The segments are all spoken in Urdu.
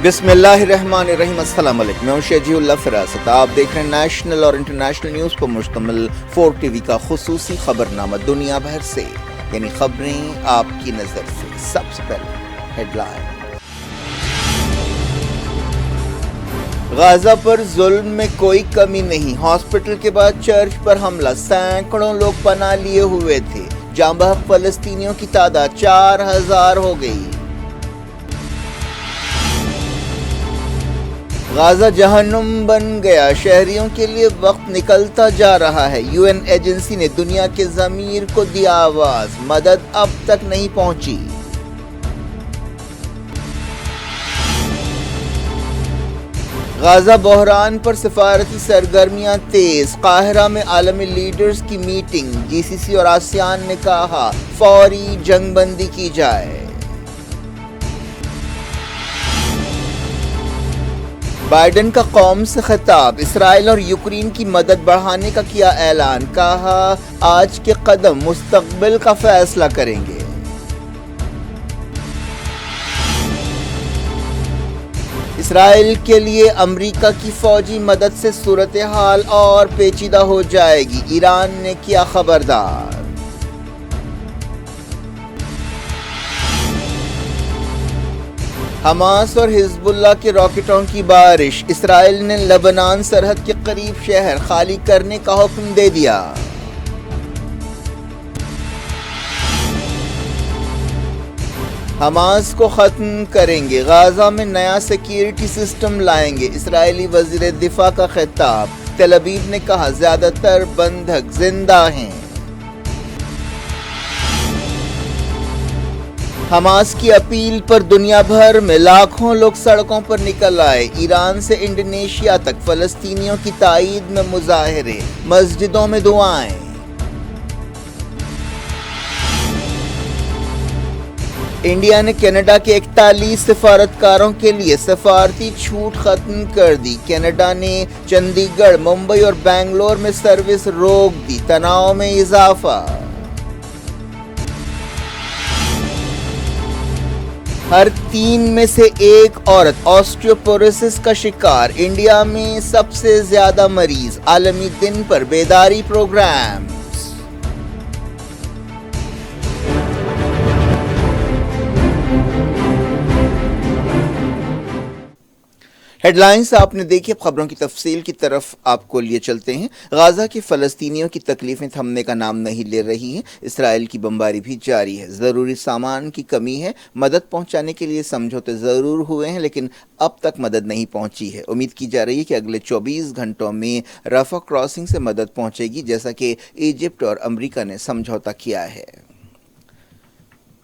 بسم اللہ الرحمن الرحیم، السلام علیکم، میں ہوں شہجی اللہ فراست۔ آپ دیکھ رہے ہیں نیشنل اور انٹرنیشنل نیوز پر مشتمل 4 ٹی وی کا خصوصی خبرنامہ دنیا بھر سے، یعنی خبریں آپ کی نظر سے۔ سب سے پہلے ہیڈ لائن۔ غزہ پر ظلم میں کوئی کمی نہیں، ہاسپٹل کے بعد چرچ پر حملہ، سینکڑوں لوگ پناہ لیے ہوئے تھے، جاں بحق فلسطینیوں کی تعداد 4000 ہو گئی۔ غزہ جہنم بن گیا، شہریوں کے لیے وقت نکلتا جا رہا ہے، یو این ایجنسی نے دنیا کے ضمیر کو دیا آواز، مدد اب تک نہیں پہنچی۔ غزہ بحران پر سفارتی سرگرمیاں تیز، قاہرہ میں عالمی لیڈرز کی میٹنگ، جی سی سی اور آسیان نے کہا فوری جنگ بندی کی جائے۔ بائیڈن کا قوم سے خطاب، اسرائیل اور یوکرین کی مدد بڑھانے کا کیا اعلان، کہا آج کے قدم مستقبل کا فیصلہ کریں گے۔ اسرائیل کے لیے امریکہ کی فوجی مدد سے صورتحال اور پیچیدہ ہو جائے گی، ایران نے کیا خبردار۔ حماس اور حزب اللہ کے راکٹوں کی بارش، اسرائیل نے لبنان سرحد کے قریب شہر خالی کرنے کا حکم دے دیا۔ حماس کو ختم کریں گے، غزہ میں نیا سیکیورٹی سسٹم لائیں گے، اسرائیلی وزیر دفاع کا خطاب، تل ابیب نے کہا زیادہ تر بندھق زندہ ہیں۔ حماس کی اپیل پر دنیا بھر میں لاکھوں لوگ سڑکوں پر نکل آئے، ایران سے انڈونیشیا تک فلسطینیوں کی تائید میں مظاہرے، مسجدوں میں دعائیں۔ انڈیا نے کینیڈا کے 41 سفارتکاروں کے لیے سفارتی چھوٹ ختم کر دی، کینیڈا نے چندی گڑھ، ممبئی اور بنگلور میں سروس روک دی، تناؤ میں اضافہ۔ ہر 3 میں سے 1 عورت آسٹریوپوروسس کا شکار، انڈیا میں سب سے زیادہ مریض، عالمی دن پر بیداری پروگرام۔ ہیڈ لائنز آپ نے دیکھی، اب خبروں کی تفصیل کی طرف آپ کو لیے چلتے ہیں۔ غزہ کے فلسطینیوں کی تکلیفیں تھمنے کا نام نہیں لے رہی ہیں، اسرائیل کی بمباری بھی جاری ہے، ضروری سامان کی کمی ہے، مدد پہنچانے کے لیے سمجھوتے ضرور ہوئے ہیں لیکن اب تک مدد نہیں پہنچی ہے۔ امید کی جا رہی ہے کہ اگلے 24 گھنٹوں میں رفح کراسنگ سے مدد پہنچے گی، جیسا کہ ایجپٹ اور امریکہ نے سمجھوتا کیا ہے۔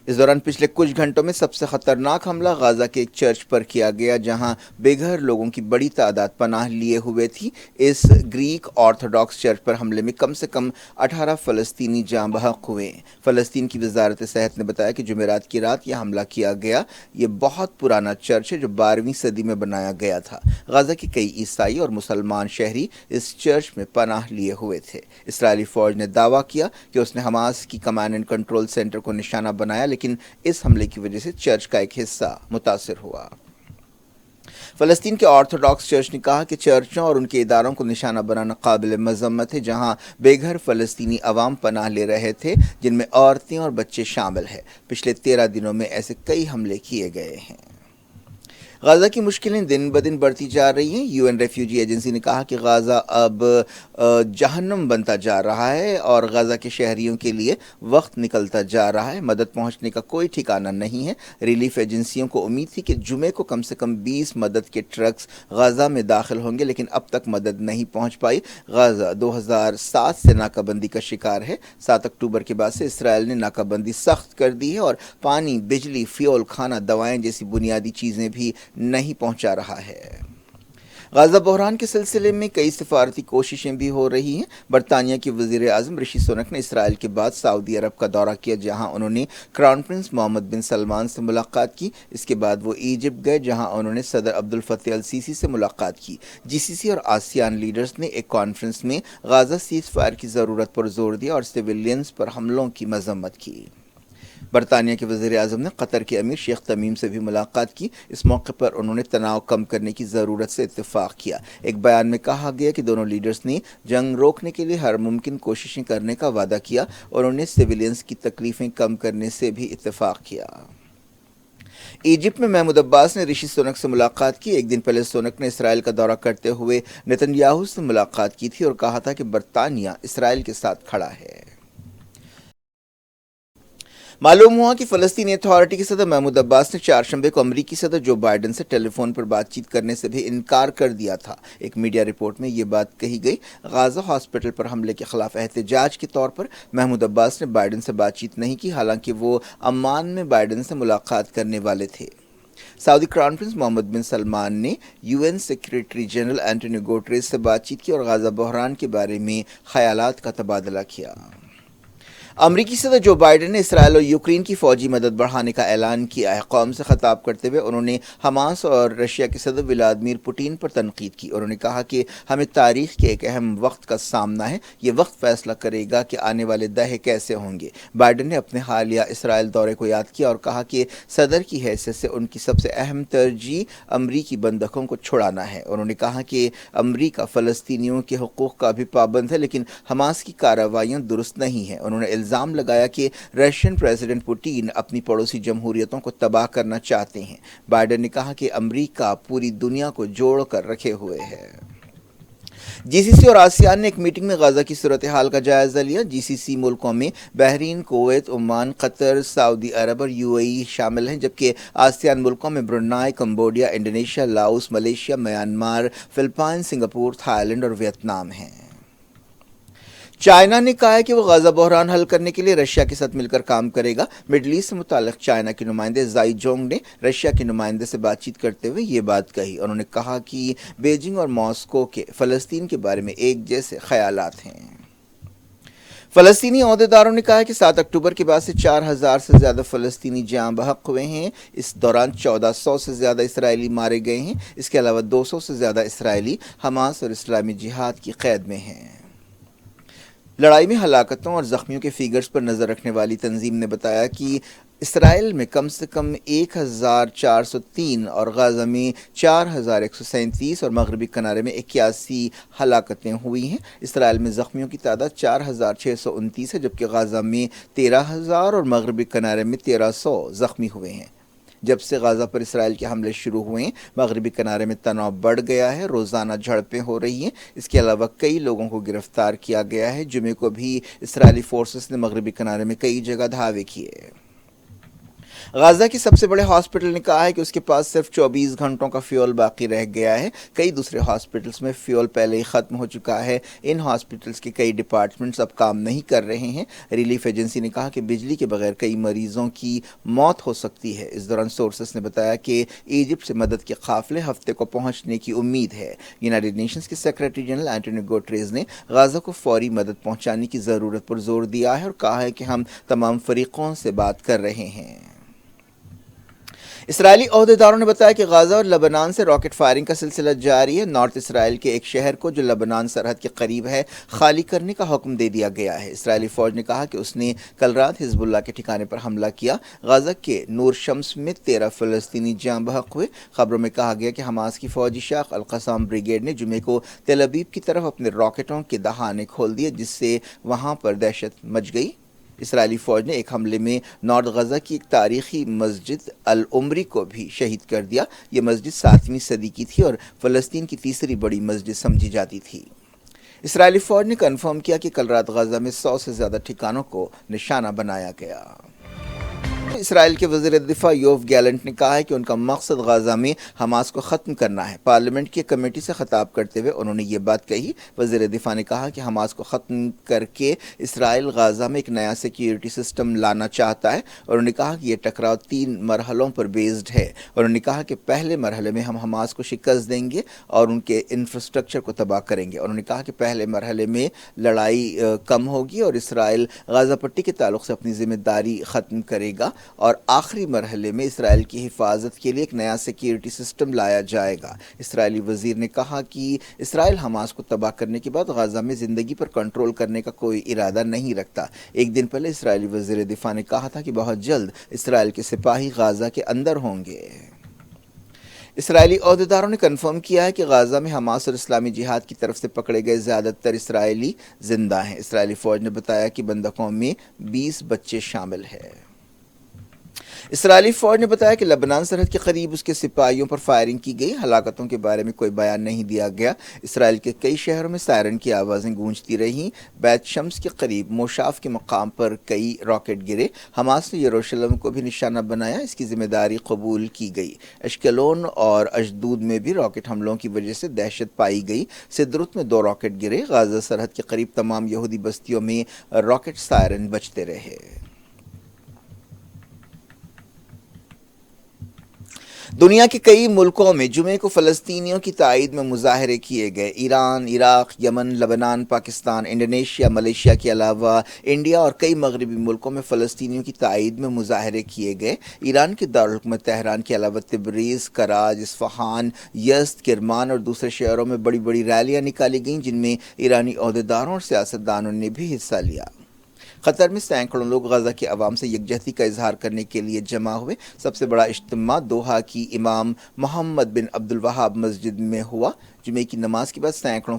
اس دوران پچھلے کچھ گھنٹوں میں سب سے خطرناک حملہ غزہ کے ایک چرچ پر کیا گیا، جہاں بے گھر لوگوں کی بڑی تعداد پناہ لیے ہوئے تھی۔ اس گریک آرتھوڈاکس چرچ پر حملے میں کم سے کم 18 فلسطینی جاں بحق ہوئے۔ فلسطین کی وزارت صحت نے بتایا کہ جمعرات کی رات یہ حملہ کیا گیا۔ یہ بہت پرانا چرچ ہے جو 12ویں صدی میں بنایا گیا تھا۔ غزہ کے کئی عیسائی اور مسلمان شہری اس چرچ میں پناہ لیے ہوئے تھے۔ اسرائیلی فوج نے دعویٰ کیا کہ اس نے حماس کی کمانڈ اینڈ کنٹرول سینٹر کو نشانہ بنایا، لیکن اس حملے کی وجہ سے چرچ کا ایک حصہ متاثر ہوا۔ فلسطین کے آرتھوڈاکس چرچ نے کہا کہ چرچوں اور ان کے اداروں کو نشانہ بنانا قابل مذمت ہے، جہاں بے گھر فلسطینی عوام پناہ لے رہے تھے، جن میں عورتیں اور بچے شامل ہیں۔ پچھلے 13 دنوں میں ایسے کئی حملے کیے گئے ہیں۔ غزہ کی مشکلیں دن بدن بڑھتی جا رہی ہیں، یو این ریفیوجی ایجنسی نے کہا کہ غزہ اب جہنم بنتا جا رہا ہے اور غزہ کے شہریوں کے لیے وقت نکلتا جا رہا ہے، مدد پہنچنے کا کوئی ٹھکانہ نہیں ہے۔ ریلیف ایجنسیوں کو امید تھی کہ جمعے کو کم سے کم 20 مدد کے ٹرکس غزہ میں داخل ہوں گے، لیکن اب تک مدد نہیں پہنچ پائی۔ غزہ 2007 سے ناکہ بندی کا شکار ہے۔ 7 اکتوبر کے بعد سے اسرائیل نے ناکہ بندی سخت کر دی ہے اور پانی، بجلی، فیول، کھانا، دوائیں جیسی بنیادی چیزیں بھی نہیں پہنچا رہا ہے۔ غزہ بحران کے سلسلے میں کئی سفارتی کوششیں بھی ہو رہی ہیں۔ برطانیہ کے وزیر اعظم رشی سونک نے اسرائیل کے بعد سعودی عرب کا دورہ کیا، جہاں انہوں نے crown prince Mohammed bin Salman سے ملاقات کی۔ اس کے بعد وہ ایجپٹ گئے، جہاں انہوں نے صدر عبد الفتاح السیسی سے ملاقات کی۔ جی سی سی اور آسیان لیڈرز نے ایک کانفرنس میں غزہ سیز فائر کی ضرورت پر زور دیا اور سیویلینز پر حملوں کی مذمت کی۔ برطانیہ کے وزیر اعظم نے قطر کے امیر شیخ تمیم سے بھی ملاقات کی۔ اس موقع پر انہوں نے تناؤ کم کرنے کی ضرورت سے اتفاق کیا۔ ایک بیان میں کہا گیا کہ دونوں لیڈرز نے جنگ روکنے کے لیے ہر ممکن کوششیں کرنے کا وعدہ کیا اور انہوں نے سویلینز کی تکلیفیں کم کرنے سے بھی اتفاق کیا۔ ایجپٹ میں محمود عباس نے رشی سونک سے ملاقات کی۔ ایک دن پہلے سونک نے اسرائیل کا دورہ کرتے ہوئے نتن یاہو سے ملاقات کی تھی اور کہا تھا کہ برطانیہ اسرائیل کے ساتھ کھڑا ہے۔ معلوم ہوا کہ فلسطینی اتھارٹی کے صدر محمود عباس نے چہارشنبے کو امریکی صدر جو بائیڈن سے ٹیلی فون پر بات چیت کرنے سے بھی انکار کر دیا تھا۔ ایک میڈیا رپورٹ میں یہ بات کہی گئی۔ غازہ ہاسپٹل پر حملے کے خلاف احتجاج کے طور پر محمود عباس نے بائیڈن سے بات چیت نہیں کی، حالانکہ وہ عمان میں بائیڈن سے ملاقات کرنے والے تھے۔ Saudi crown prince Mohammed bin Salman نے U N secretary general Antonio Guterres سے بات چیت کی اور غازہ بحران کے بارے میں خیالات کا تبادلہ کیا۔ امریکی صدر جو بائیڈن نے اسرائیل اور یوکرین کی فوجی مدد بڑھانے کا اعلان کیا ہے۔ قوم سے خطاب کرتے ہوئے انہوں نے حماس اور رشیا کے صدر ولادیمیر پوٹین پر تنقید کی۔ انہوں نے کہا کہ ہمیں تاریخ کے ایک اہم وقت کا سامنا ہے، یہ وقت فیصلہ کرے گا کہ آنے والے دہے کیسے ہوں گے۔ بائیڈن نے اپنے حالیہ اسرائیل دورے کو یاد کیا اور کہا کہ صدر کی حیثیت سے ان کی سب سے اہم ترجیح امریکی بندوقوں کو چھڑانا ہے۔ انہوں نے کہا کہ امریکہ فلسطینیوں کے حقوق کا بھی پابند ہے، لیکن حماس کی کارروائیاں درست نہیں ہیں۔ انہوں نے الزام لگایا کہ رشین پریزیڈنٹ پوٹین اپنی پڑوسی جمہوریتوں کو تباہ کرنا چاہتے ہیں۔ بائیڈن نے کہا کہ امریکہ پوری دنیا کو جوڑ کر رکھے ہوئے ہے۔ جی سی سی اور آسیان نے ایک میٹنگ میں غزہ کی صورتحال کا جائزہ لیا۔ جی سی سی ملکوں میں بحرین، کویت، عمان، قطر، سعودی عرب اور یو اے ای شامل ہیں، جبکہ آسیان ملکوں میں Brunei, Cambodia, Indonesia, Laos, Malaysia, Myanmar, Philippines, Singapore, Thailand اور ویتنام ہیں۔ چائنا نے کہا ہے کہ وہ غزہ بحران حل کرنے کے لیے رشیا کے ساتھ مل کر کام کرے گا۔ مڈل ایسٹ سے متعلق چائنا کے نمائندے زائی جونگ نے رشیا کے نمائندے سے بات چیت کرتے ہوئے یہ بات کہی۔ انہوں نے کہا کہ بیجنگ اور ماسکو کے فلسطین کے بارے میں ایک جیسے خیالات ہیں۔ فلسطینی عہدیداروں نے کہا ہے کہ 7 اکتوبر کے بعد سے 4,000 سے زیادہ فلسطینی جاں بحق ہوئے ہیں۔ اس دوران 1,400 سے زیادہ اسرائیلی مارے گئے ہیں۔ اس کے علاوہ 200 سے زیادہ اسرائیلی حماس اور اسلامی جہاد کی قید میں ہیں۔ لڑائی میں ہلاکتوں اور زخمیوں کے فیگرز پر نظر رکھنے والی تنظیم نے بتایا کہ اسرائیل میں کم سے کم 1,403 اور غزہ میں 4,137 اور مغربی کنارے میں 81 ہلاکتیں ہوئی ہیں۔ اسرائیل میں زخمیوں کی تعداد 4,629 ہے، جبکہ غزہ میں 13,000 اور مغربی کنارے میں 1,300 زخمی ہوئے ہیں۔ جب سے غزہ پر اسرائیل کے حملے شروع ہوئے ہیں، مغربی کنارے میں تناؤ بڑھ گیا ہے، روزانہ جھڑپیں ہو رہی ہیں۔ اس کے علاوہ کئی لوگوں کو گرفتار کیا گیا ہے۔ جمعے کو بھی اسرائیلی فورسز نے مغربی کنارے میں کئی جگہ دھاوے کیے۔ غزہ کے سب سے بڑے ہاسپٹل نے کہا ہے کہ اس کے پاس صرف 24 گھنٹوں کا فیول باقی رہ گیا ہے۔ کئی دوسرے ہاسپٹلز میں فیول پہلے ہی ختم ہو چکا ہے۔ ان ہاسپٹلز کے کئی ڈپارٹمنٹس اب کام نہیں کر رہے ہیں۔ ریلیف ایجنسی نے کہا کہ بجلی کے بغیر کئی مریضوں کی موت ہو سکتی ہے۔ اس دوران سورسز نے بتایا کہ ایجپٹ سے مدد کے قافلے ہفتے کو پہنچنے کی امید ہے۔ یونائیٹڈ نیشنز کے سیکریٹری جنرل اینٹونیو گوٹریز نے غزہ کو فوری مدد پہنچانے کی ضرورت پر زور دیا ہے اور کہا ہے کہ ہم تمام فریقوں سے بات کر رہے ہیں۔ اسرائیلی عہدیداروں نے بتایا کہ غزہ اور لبنان سے راکٹ فائرنگ کا سلسلہ جاری ہے۔ نارتھ اسرائیل کے ایک شہر کو جو لبنان سرحد کے قریب ہے خالی کرنے کا حکم دے دیا گیا ہے۔ اسرائیلی فوج نے کہا کہ اس نے کل رات حزب اللہ کے ٹھکانے پر حملہ کیا۔ غزہ کے نور شمس میں 13 فلسطینی جاں بحق ہوئے۔ خبروں میں کہا گیا کہ حماس کی فوجی شاخ القسام بریگیڈ نے جمعے کو تل ابیب کی طرف اپنے راکٹوں کے دہانے کھول دیے، جس سے وہاں پر دہشت مچ گئی۔ اسرائیلی فوج نے ایک حملے میں نارتھ غزہ کی ایک تاریخی مسجد العمری کو بھی شہید کر دیا۔ یہ مسجد 7ویں صدی کی تھی اور فلسطین کی تیسری بڑی مسجد سمجھی جاتی تھی۔ اسرائیلی فوج نے کنفرم کیا کہ کل رات غزہ میں 100 سے زیادہ ٹھکانوں کو نشانہ بنایا گیا۔ اسرائیل کے وزیر دفاع یوف گیلنٹ نے کہا ہے کہ ان کا مقصد غزہ میں حماس کو ختم کرنا ہے۔ پارلیمنٹ کی کمیٹی سے خطاب کرتے ہوئے انہوں نے یہ بات کہی۔ وزیر دفاع نے کہا کہ حماس کو ختم کر کے اسرائیل غزہ میں ایک نیا سیکیورٹی سسٹم لانا چاہتا ہے۔ انہوں نے کہا کہ یہ ٹکراؤ 3 مرحلوں پر بیسڈ ہے۔ انہوں نے کہا کہ پہلے مرحلے میں ہم حماس کو شکست دیں گے اور ان کے انفراسٹرکچر کو تباہ کریں گے۔ انہوں نے کہا کہ پہلے مرحلے میں لڑائی کم ہوگی اور اسرائیل غزہ پٹی کے تعلق سے اپنی ذمہ داری ختم کرے گا۔ اور آخری مرحلے میں اسرائیل کی حفاظت کے لیے ایک نیا سیکیورٹی سسٹم لایا جائے گا۔ اسرائیلی وزیر نے کہا کہ اسرائیل حماس کو تباہ کرنے کے بعد غزہ میں زندگی پر کنٹرول کرنے کا کوئی ارادہ نہیں رکھتا۔ ایک دن پہلے اسرائیلی وزیر دفاع نے کہا تھا کہ بہت جلد اسرائیل کے سپاہی غزہ کے اندر ہوں گے۔ اسرائیلی عہدیداروں نے کنفرم کیا ہے کہ غزہ میں حماس اور اسلامی جہاد کی طرف سے پکڑے گئے زیادہ تر اسرائیلی زندہ ہیں۔ اسرائیلی فوج نے بتایا کہ بندقوں میں 20 بچے شامل ہیں۔ اسرائیلی فوج نے بتایا کہ لبنان سرحد کے قریب اس کے سپاہیوں پر فائرنگ کی گئی۔ ہلاکتوں کے بارے میں کوئی بیان نہیں دیا گیا۔ اسرائیل کے کئی شہروں میں سائرن کی آوازیں گونجتی رہیں۔ بیت شمس کے قریب موشاف کے مقام پر کئی راکٹ گرے۔ حماس نے یروشلم کو بھی نشانہ بنایا، اس کی ذمہ داری قبول کی گئی۔ اشکلون اور اشدود میں بھی راکٹ حملوں کی وجہ سے دہشت پائی گئی۔ سدرت میں 2 راکٹ گرے۔ غزہ سرحد کے قریب تمام یہودی بستیوں میں راکٹ سائرن بجتے رہے۔ دنیا کے کئی ملکوں میں جمعے کو فلسطینیوں کی تائید میں مظاہرے کیے گئے۔ ایران، عراق، یمن، لبنان، پاکستان، انڈونیشیا، ملیشیا کے علاوہ انڈیا اور کئی مغربی ملکوں میں فلسطینیوں کی تائید میں مظاہرے کیے گئے۔ ایران کے دارالحکومت تہران کے علاوہ تبریز، کراج، اصفہان، یزد، کرمان اور دوسرے شہروں میں بڑی بڑی ریلیاں نکالی گئیں، جن میں ایرانی عہدیداروں اور سیاستدانوں نے بھی حصہ لیا۔ قطر میں سینکڑوں لوگ غزہ کے عوام سے یکجہتی کا اظہار کرنے کے لیے جمع ہوئے۔ سب سے بڑا اجتماع دوحہ کی امام محمد بن عبد الوہاب مسجد میں ہوا۔ جمعے کی نماز کے بعد سینکڑوں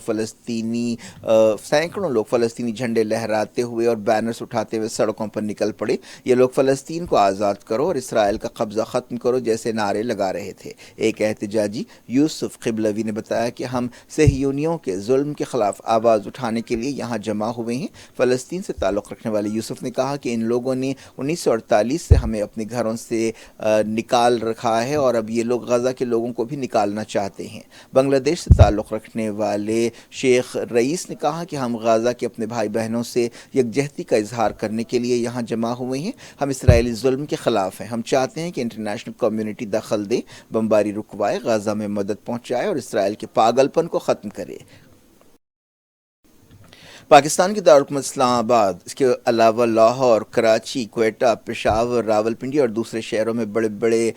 لوگ فلسطینی جھنڈے لہراتے ہوئے اور بینرز اٹھاتے ہوئے سڑکوں پر نکل پڑے۔ یہ لوگ فلسطین کو آزاد کرو اور اسرائیل کا قبضہ ختم کرو جیسے نعرے لگا رہے تھے۔ ایک احتجاجی یوسف قبلوی نے بتایا کہ ہم صہیونیوں کے ظلم کے خلاف آواز اٹھانے کے لیے یہاں جمع ہوئے ہیں۔ فلسطین سے تعلق رکھنے والے یوسف نے کہا کہ ان لوگوں نے 1948 سے ہمیں اپنے گھروں سے نکال رکھا ہے اور اب یہ لوگ غزہ کے لوگوں کو بھی نکالنا چاہتے ہیں۔ بنگلہ دیش سے تعلق رکھنے والے شیخ رئیس نے کہا کہ ہم غزہ کے اپنے بھائی بہنوں سے یکجہتی کا اظہار کرنے کے لیے یہاں جمع ہوئے ہیں۔ ہم اسرائیلی ظلم کے خلاف ہیں۔ ہم چاہتے ہیں کہ انٹرنیشنل کمیونٹی دخل دے، بمباری رکوائے، غزہ میں مدد پہنچائے اور اسرائیل کے پاگل پن کو ختم کرے۔ پاکستان کے دارالحکومت اسلام آباد، اس کے علاوہ لاہور، کراچی، کوئٹہ، پشاور، راولپنڈی اور دوسرے شہروں میں بڑے بڑے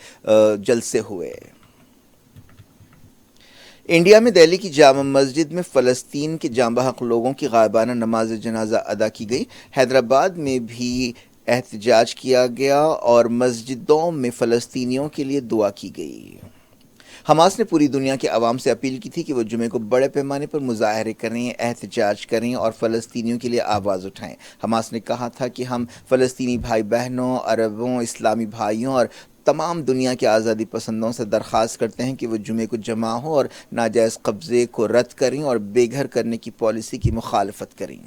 جلسے ہوئے۔ انڈیا میں دہلی کی جامع مسجد میں فلسطین کے جاں بحق لوگوں کی غائبانہ نماز جنازہ ادا کی گئی۔ حیدرآباد میں بھی احتجاج کیا گیا اور مسجدوں میں فلسطینیوں کے لیے دعا کی گئی۔ حماس نے پوری دنیا کے عوام سے اپیل کی تھی کہ وہ جمعے کو بڑے پیمانے پر مظاہرے کریں، احتجاج کریں اور فلسطینیوں کے لیے آواز اٹھائیں۔ حماس نے کہا تھا کہ ہم فلسطینی بھائی بہنوں، عربوں، اسلامی بھائیوں اور تمام دنیا کے آزادی پسندوں سے درخواست کرتے ہیں کہ وہ جمعے کو جمع ہوں اور ناجائز قبضے کو رد کریں اور بے گھر کرنے کی پالیسی کی مخالفت کریں۔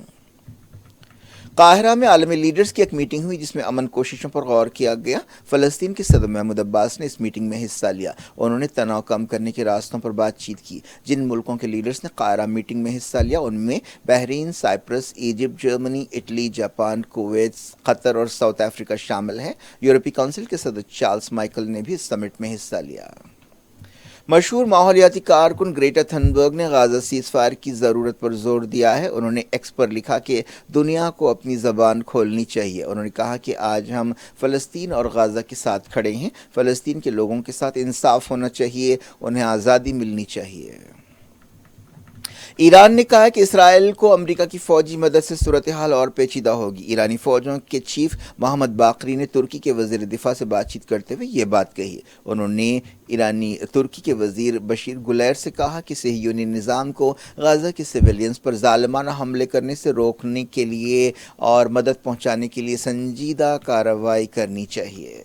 قاہرہ میں عالمی لیڈرز کی ایک میٹنگ ہوئی جس میں امن کوششوں پر غور کیا گیا۔ فلسطین کے صدر محمود عباس نے اس میٹنگ میں حصہ لیا۔ انہوں نے تناؤ کم کرنے کے راستوں پر بات چیت کی۔ جن ملکوں کے لیڈرز نے قاہرہ میٹنگ میں حصہ لیا ان میں Bahrain, Cyprus, Egypt, Germany, Italy, Japan, Kuwait, Qatar اور ساؤتھ افریقہ شامل ہیں۔ یورپی کونسل کے صدر چارلس مائیکل نے بھی اس سمٹ میں حصہ لیا۔ مشہور ماحولیاتی کارکن گریٹا تھنبرگ نے غزہ سیز فائر کی ضرورت پر زور دیا ہے۔ انہوں نے ایکس پر لکھا کہ دنیا کو اپنی زبان کھولنی چاہیے۔ انہوں نے کہا کہ آج ہم فلسطین اور غزہ کے ساتھ کھڑے ہیں۔ فلسطین کے لوگوں کے ساتھ انصاف ہونا چاہیے، انہیں آزادی ملنی چاہیے۔ ایران نے کہا کہ اسرائیل کو امریکہ کی فوجی مدد سے صورتحال اور پیچیدہ ہوگی۔ ایرانی فوجوں کے چیف محمد باقری نے ترکی کے وزیر دفاع سے بات چیت کرتے ہوئے یہ بات کہی۔ انہوں نے ترکی کے وزیر بشیر گلیر سے کہا کہ صہیونی نظام کو غزہ کے سویلینز پر ظالمانہ حملے کرنے سے روکنے کے لیے اور مدد پہنچانے کے لیے سنجیدہ کارروائی کرنی چاہیے۔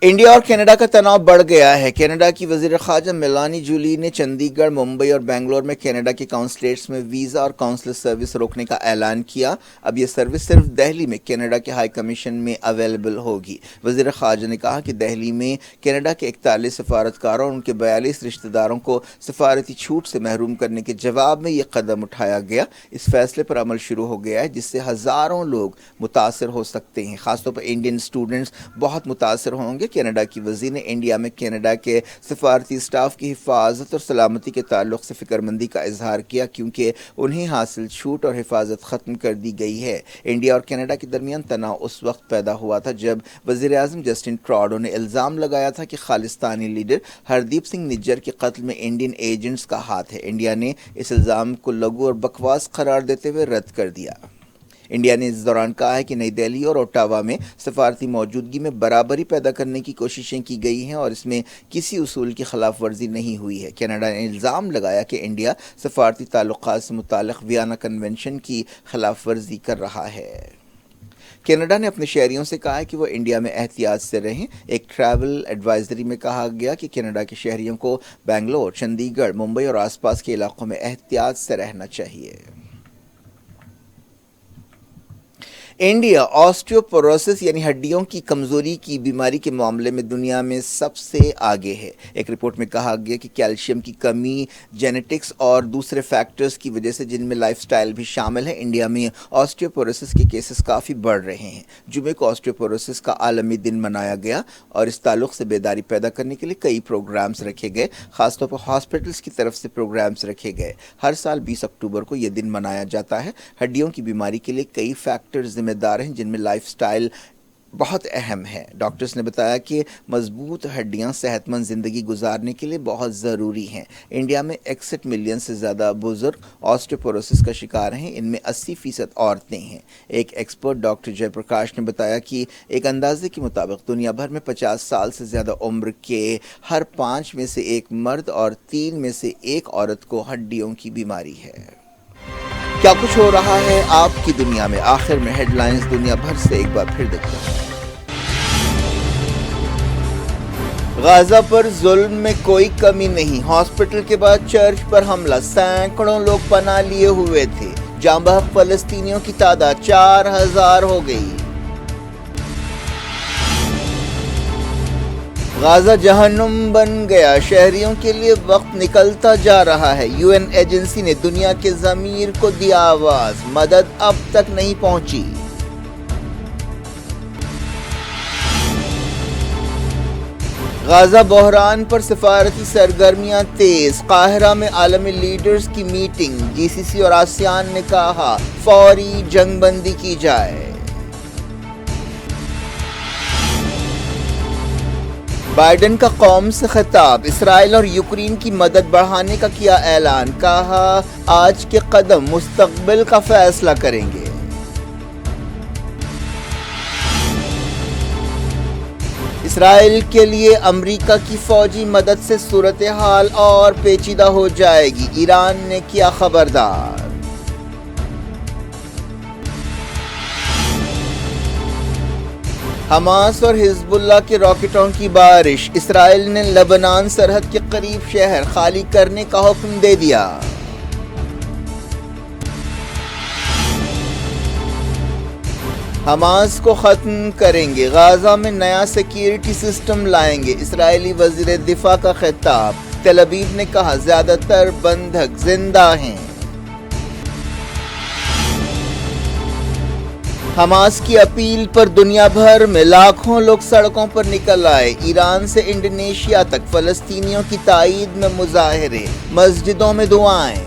انڈیا اور کینیڈا کا تناؤ بڑھ گیا ہے۔ کینیڈا کی وزیر خارجہ میلانی جولی نے چندی گڑھ، ممبئی اور بنگلور میں کینیڈا کے کونسلیٹس میں ویزا اور قونصلر سروس روکنے کا اعلان کیا۔ اب یہ سروس صرف دہلی میں کینیڈا کے ہائی کمیشن میں اویلیبل ہوگی۔ وزیر خارجہ نے کہا کہ دہلی میں کینیڈا کے 41 سفارتکاروں اور ان کے 42 رشتہ داروں کو سفارتی چھوٹ سے محروم کرنے کے جواب میں یہ قدم اٹھایا گیا۔ اس فیصلے پر عمل شروع ہو گیا ہے جس سے ہزاروں لوگ متاثر ہو سکتے ہیں۔ خاص طور پر انڈین اسٹوڈنٹس بہت متاثر ہوں گے کینیڈا کی وزیر نے انڈیا میں کینیڈا کے سفارتی اسٹاف کی حفاظت اور سلامتی کے تعلق سے فکر مندی کا اظہار کیا کیونکہ انہیں حاصل چھوٹ اور حفاظت ختم کر دی گئی ہے۔ انڈیا اور کینیڈا کے درمیان تناؤ اس وقت پیدا ہوا تھا جب وزیر اعظم جسٹن ٹراڈو نے الزام لگایا تھا کہ خالصتانی لیڈر ہردیپ سنگھ نجر کے قتل میں انڈین ایجنٹس کا ہاتھ ہے۔ انڈیا نے اس الزام کو لغو اور بکواس قرار دیتے ہوئے رد کر دیا۔ انڈیا نے اس دوران کہا ہے کہ نئی دہلی اور اوٹاوا میں سفارتی موجودگی میں برابری پیدا کرنے کی کوششیں کی گئی ہیں اور اس میں کسی اصول کی خلاف ورزی نہیں ہوئی ہے۔ کینیڈا نے الزام لگایا کہ انڈیا سفارتی تعلقات سے متعلق ویانا کنونشن کی خلاف ورزی کر رہا ہے۔ کینیڈا نے اپنے شہریوں سے کہا ہے کہ وہ انڈیا میں احتیاط سے رہیں۔ ایک ٹریول ایڈوائزری میں کہا گیا کہ کینیڈا کے شہریوں کو بنگلور، چندی گڑھ، ممبئی اور آس پاس کے علاقوں میں احتیاط سے رہنا چاہیے۔ انڈیا آسٹیوپوروسس یعنی ہڈیوں کی کمزوری کی بیماری کے معاملے میں دنیا میں سب سے آگے ہے۔ ایک رپورٹ میں کہا گیا کہ کیلشیم کی کمی، جینیٹکس اور دوسرے فیکٹرز کی وجہ سے جن میں لائف سٹائل بھی شامل ہے، انڈیا میں آسٹیوپوروسس کے کیسز کافی بڑھ رہے ہیں۔ جمعے کو آسٹیوپوروسس کا عالمی دن منایا گیا اور اس تعلق سے بیداری پیدا کرنے کے لیے کئی پروگرامز رکھے گئے، خاص طور پر ہاسپٹلز کی طرف سے پروگرامز رکھے گئے۔ ہر سال 20 اکتوبر کو یہ دن منایا جاتا ہے۔ ہڈیوں کی بیماری کے لیے کئی فیکٹرز ذمہ دار ہیں جن میں لائف سٹائل بہت اہم ہے۔ ڈاکٹرز نے بتایا کہ مضبوط ہڈیاں صحت مند زندگی گزارنے کے لیے بہت ضروری ہیں۔ انڈیا میں 61 ملین سے زیادہ بزرگ آسٹیوپوروسس کا شکار ہیں، ان میں 80% عورتیں ہیں۔ ایک ایکسپرٹ ڈاکٹر جے پرکاش نے بتایا کہ ایک اندازے کے مطابق دنیا بھر میں 50 سال سے زیادہ عمر کے ہر 5 میں سے ایک مرد اور 3 میں سے ایک عورت کو ہڈیوں کی بیماری ہے۔ کیا کچھ ہو رہا ہے آپ کی دنیا میں؟ آخر میں ہیڈ لائنز دنیا بھر سے ایک بار پھر دیکھتے ہیں۔ غزہ پر ظلم میں کوئی کمی نہیں، ہاسپٹل کے بعد چرچ پر حملہ، سینکڑوں لوگ پناہ لیے ہوئے تھے، جاں بحق فلسطینیوں کی تعداد 4000 ہو گئی۔ غزہ جہنم بن گیا، شہریوں کے لیے وقت نکلتا جا رہا ہے۔ UN ایجنسی نے دنیا کے ضمیر کو دیا آواز، مدد اب تک نہیں پہنچی۔ غزہ بحران پر سفارتی سرگرمیاں تیز، قاہرہ میں عالمی لیڈرز کی میٹنگ، GCC اور آسیان نے کہا فوری جنگ بندی کی جائے۔ بائیڈن کا قوم سے خطاب، اسرائیل اور یوکرین کی مدد بڑھانے کا کیا اعلان، کہا آج کے قدم مستقبل کا فیصلہ کریں گے۔ اسرائیل کے لیے امریکہ کی فوجی مدد سے صورتحال اور پیچیدہ ہو جائے گی، ایران نے کیا خبردار۔ حماس اور حزب اللہ کے راکٹوں کی بارش، اسرائیل نے لبنان سرحد کے قریب شہر خالی کرنے کا حکم دے دیا۔ حماس کو ختم کریں گے، غزہ میں نیا سیکیورٹی سسٹم لائیں گے، اسرائیلی وزیر دفاع کا خطاب، تل ابیب نے کہا زیادہ تر بندھک زندہ ہیں۔ حماس کی اپیل پر دنیا بھر میں لاکھوں لوگ سڑکوں پر نکل آئے، ایران سے انڈونیشیا تک فلسطینیوں کی تائید میں مظاہرے، مسجدوں میں دعائیں۔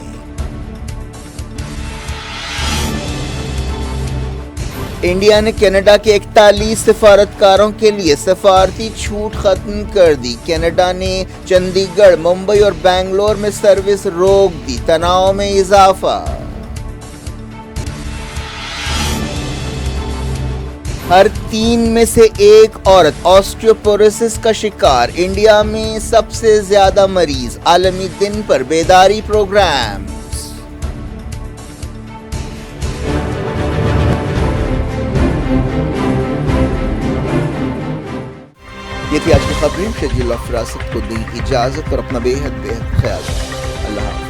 انڈیا نے کینیڈا کے 41 سفارتکاروں کے لیے سفارتی چھوٹ ختم کر دی، کینیڈا نے چندی گڑھ، ممبئی اور بنگلور میں سروس روک دی، تناؤ میں اضافہ۔ ہر 3 میں سے ایک عورت آسٹیوپوروسس کا شکار، انڈیا میں سب سے زیادہ مریض، عالمی دن پر بیداری پروگرام۔ یہ تھی آج کی خبریں، شجی اللہ فراست کو دی اجازت اور اپنا بے حد خیال رکھیں۔ اللہ حافظ۔